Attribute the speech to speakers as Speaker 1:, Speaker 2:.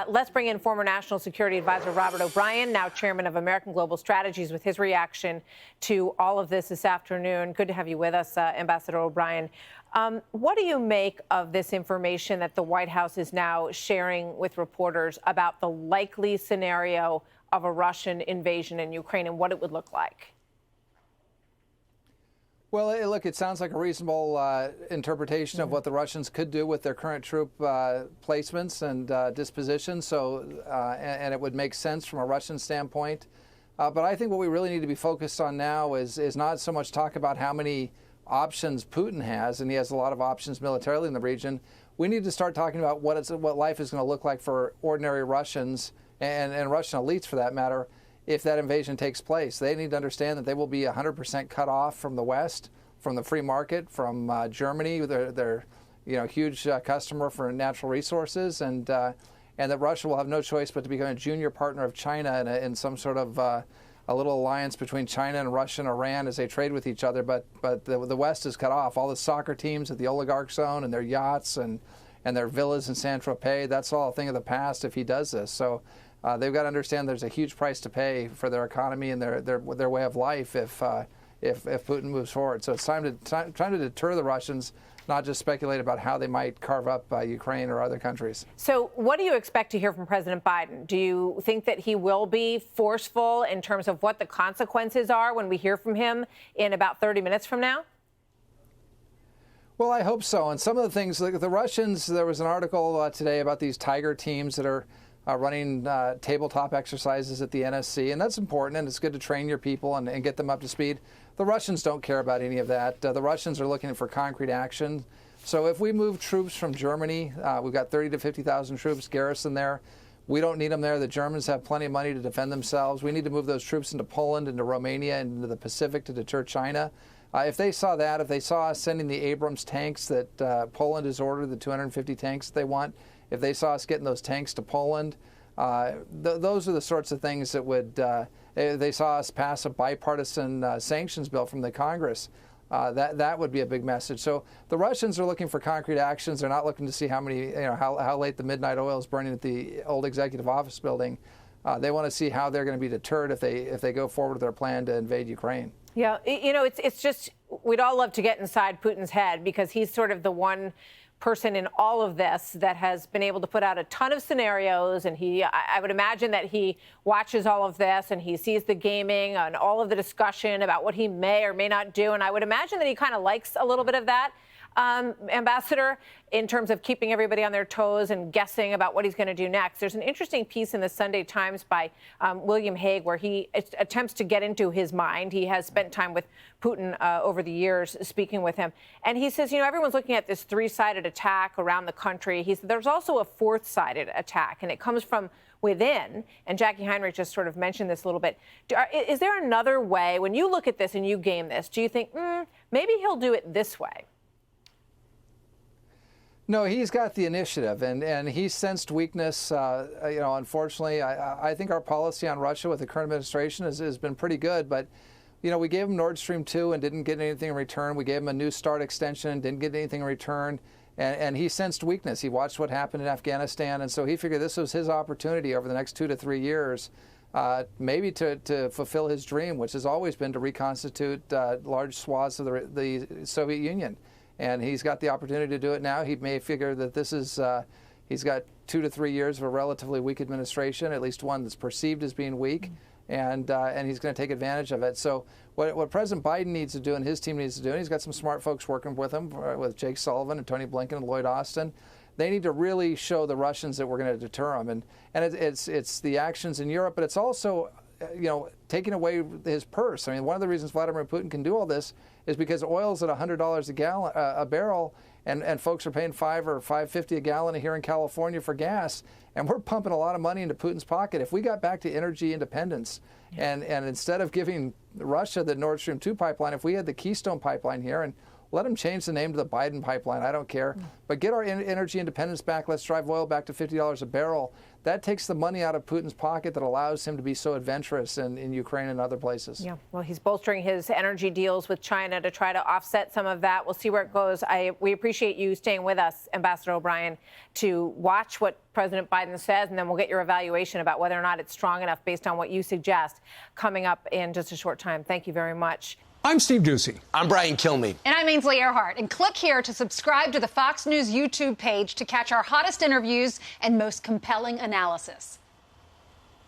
Speaker 1: Let's bring in former National Security Advisor Robert O'Brien, now chairman of American Global Strategies, with his reaction to all of this afternoon. Good to have you with us, Ambassador O'Brien. What do you make of this information that the White House is now sharing with reporters about the likely scenario of a Russian invasion in Ukraine and what it would look like?
Speaker 2: Well, look, it sounds like a reasonable interpretation of what the Russians could do with their current troop placements and dispositions. So, and it would make sense from a Russian standpoint. But I think what we really need to be focused on now is not so much talk about how many options Putin has, and he has a lot of options militarily in the region. We need to start talking about what life is going to look like for ordinary Russians and Russian elites, for that matter, if that invasion takes place. They need to understand that they will be 100% cut off from the West, from the free market, from Germany, their huge customer for natural resources, and that Russia will have no choice but to become a junior partner of China in some sort of a little alliance between China and Russia and Iran as they trade with each other. But the West is cut off. All the soccer teams that the oligarchs own and their yachts and their villas in Saint-Tropez, that's all a thing of the past if he does this. So they've got to understand there's a huge price to pay for their economy and their way of life if Putin moves forward. So it's time to deter the Russians, not just speculate about how they might carve up Ukraine or other countries.
Speaker 1: So what do you expect to hear from President Biden? Do you think that he will be forceful in terms of what the consequences are when we hear from him in about 30 minutes from now?
Speaker 2: Well, I hope so. And some of the things, like the Russians, there was an article today about these tiger teams that are running tabletop exercises at the NSC, and that's important, and it's good to train your people and get them up to speed. The Russians don't care about any of that. The Russians are looking for concrete action. So if we move troops from Germany, we've got 30 to 50,000 troops garrisoned there. We don't need them there. The Germans have plenty of money to defend themselves. We need to move those troops into Poland, into Romania, and into the Pacific to deter China. If they saw that, if they saw us sending the Abrams tanks that Poland has ordered, the 250 tanks that they want, if they saw us getting those tanks to Poland, those are the sorts of things that would, they saw us pass a bipartisan sanctions bill from the Congress, that would be a big message. So the Russians are looking for concrete actions. They're not looking to see how many, how late the midnight oil is burning at the old executive office building. They want to see how they're going to be deterred if they go forward with their plan to invade Ukraine.
Speaker 1: Yeah, it's just, we'd all love to get inside Putin's head because he's sort of the one person in all of this that has been able to put out a ton of scenarios, and I would imagine that he watches all of this and he sees the gaming and all of the discussion about what he may or may not do, and I would imagine that he kind of likes a little bit of that, Ambassador, in terms of keeping everybody on their toes and guessing about what he's going to do next. There's an interesting piece in the Sunday Times by William Hague where he attempts to get into his mind. He has spent time with Putin over the years, speaking with him. And he says, everyone's looking at this three-sided attack around the country. He said there's also a fourth-sided attack, and it comes from within. And Jackie Heinrich just sort of mentioned this a little bit. Is there another way, when you look at this and you game this, do you think, maybe he'll do it this way?
Speaker 2: No, he's got the initiative, and he sensed weakness. Unfortunately, I think our policy on Russia with the current administration has been pretty good. But, we gave him Nord Stream 2 and didn't get anything in return. We gave him a New START extension, didn't get anything in return. And he sensed weakness. He watched what happened in Afghanistan, and so he figured this was his opportunity over the next 2 to 3 years, maybe to fulfill his dream, which has always been to reconstitute large swaths of the Soviet Union. And he's got the opportunity to do it now. He may figure that this is, he's got 2 to 3 years of a relatively weak administration, at least one that's perceived as being weak, and he's going to take advantage of it. So what President Biden needs to do and his team needs to do, and he's got some smart folks working with him, with Jake Sullivan and Tony Blinken and Lloyd Austin, they need to really show the Russians that we're going to deter them. And it's the actions in Europe, but it's also, taking away his purse. I mean, one of the reasons Vladimir Putin can do all this is because oil's at $100 a barrel, and folks are paying $5 or $5.50 a gallon here in California for gas, and we're pumping a lot of money into Putin's pocket. If we got back to energy independence, and instead of giving Russia the Nord Stream 2 pipeline, if we had the Keystone pipeline here, and let them change the name to the Biden pipeline. I don't care. But get our energy independence back. Let's drive oil back to $50 a barrel. That takes the money out of Putin's pocket that allows him to be so adventurous in Ukraine and other places.
Speaker 1: Yeah, well, he's bolstering his energy deals with China to try to offset some of that. We'll see where it goes. We appreciate you staying with us, Ambassador O'Brien, to watch what President Biden says, and then we'll get your evaluation about whether or not it's strong enough based on what you suggest coming up in just a short time. Thank you very much.
Speaker 3: I'm Steve Doocy.
Speaker 4: I'm Brian Kilmeade.
Speaker 5: And I'm Ainsley Earhart. And click here to subscribe to the Fox News YouTube page to catch our hottest interviews and most compelling analysis.